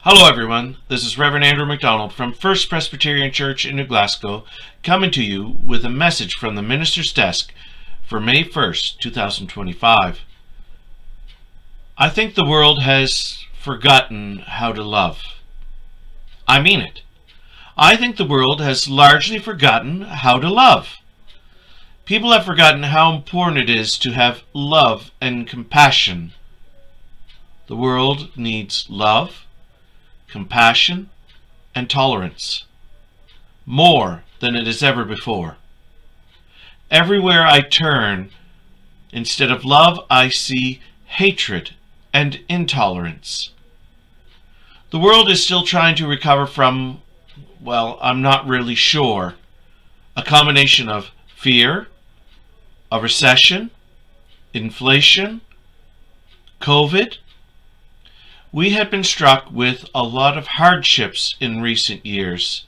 Hello everyone, this is Reverend Andrew MacDonald from First Presbyterian Church in New Glasgow, coming to you with a message from the Minister's Desk for May 1st, 2025. I think the world has forgotten how to love. I mean it. I think the world has largely forgotten how to love. People have forgotten how important it is to have love and compassion. The world needs love, compassion, and tolerance, more than it has ever before. Everywhere I turn, instead of love, I see hatred and intolerance. The world is still trying to recover from, well, I'm not really sure, a combination of fear, a recession, inflation, COVID. We have been struck with a lot of hardships in recent years.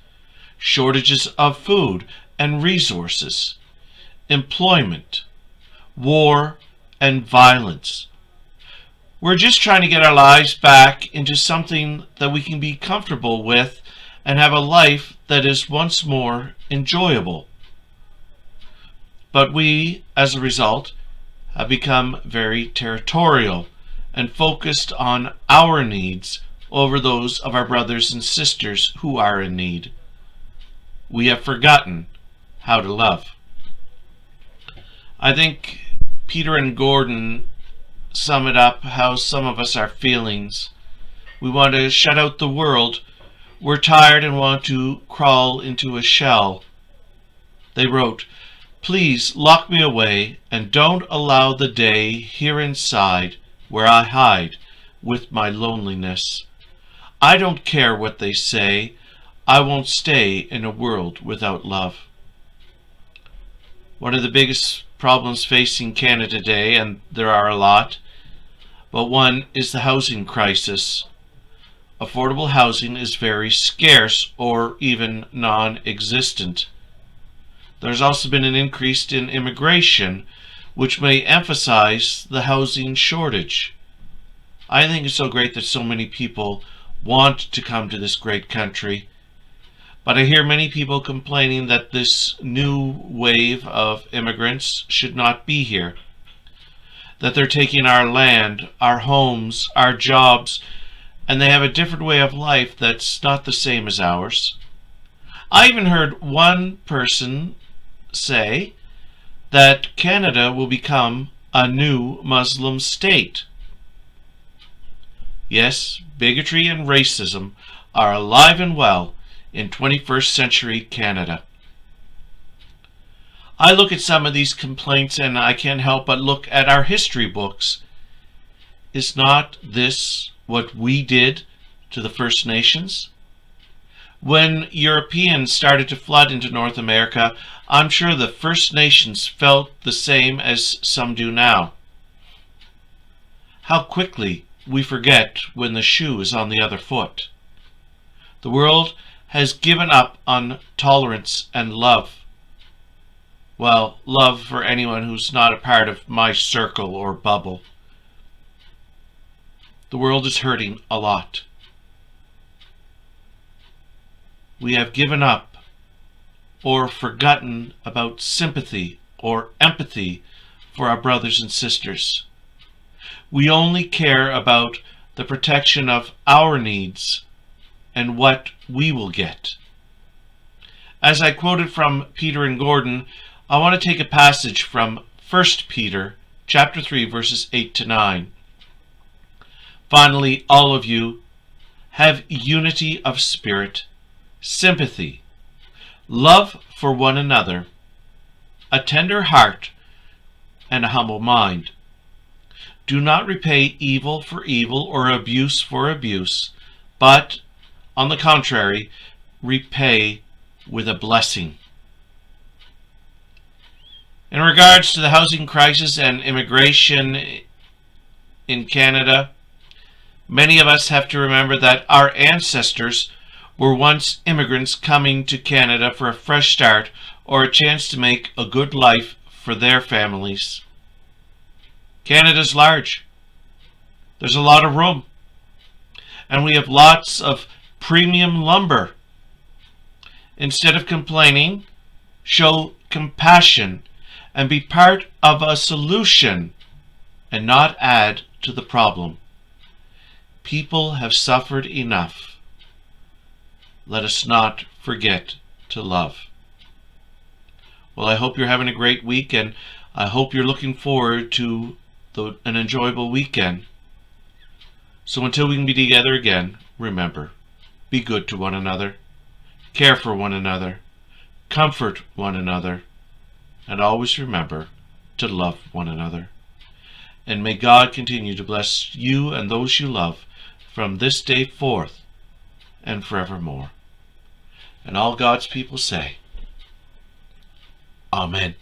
Shortages of food and resources, employment, war, and violence. We're just trying to get our lives back into something that we can be comfortable with and have a life that is once more enjoyable. But we, as a result, have become very territorial and focused on our needs over those of our brothers and sisters who are in need. We have forgotten how to love. I think Peter and Gordon sum it up how some of us are feelings. We want to shut out the world. We're tired and want to crawl into a shell. They wrote, "Please lock me away and don't allow the day here inside where I hide with my loneliness. I don't care what they say. I won't stay in a world without love." One of the biggest problems facing Canada today, and there are a lot, but one is the housing crisis. Affordable housing is very scarce or even non-existent. There's also been an increase in immigration, which may emphasize the housing shortage. I think it's so great that so many people want to come to this great country, but I hear many people complaining that this new wave of immigrants should not be here, that they're taking our land, our homes, our jobs, and they have a different way of life that's not the same as ours. I even heard one person say that Canada will become a new Muslim state. Yes, bigotry and racism are alive and well in 21st century Canada. I look at some of these complaints and I can't help but look at our history books. Is not this what we did to the First Nations? When Europeans started to flood into North America, I'm sure the First Nations felt the same as some do now. How quickly we forget when the shoe is on the other foot. The world has given up on tolerance and love. Well, love for anyone who's not a part of my circle or bubble. The world is hurting a lot. We have given up or forgotten about sympathy or empathy for our brothers and sisters. We only care about the protection of our needs and what we will get. As I quoted from Peter and Gordon, I want to take a passage from 1 Peter chapter 3, verses 8 to 9. Finally, all of you have unity of spirit, sympathy, love for one another, a tender heart, and a humble mind. Do not repay evil for evil or abuse for abuse, but, on the contrary, repay with a blessing. In regards to the housing crisis and immigration in Canada, many of us have to remember that our ancestors were once immigrants coming to Canada for a fresh start or a chance to make a good life for their families. Canada's large. There's a lot of room. and we have lots of premium lumber. Instead of complaining, show compassion and be part of a solution and not add to the problem. People have suffered enough. Let us not forget to love. Well, I hope you're having a great week, and I hope you're looking forward to an enjoyable weekend. So until we can be together again, remember, be good to one another, care for one another, comfort one another, and always remember to love one another. And may God continue to bless you and those you love from this day forth and forevermore. And all God's people say, Amen.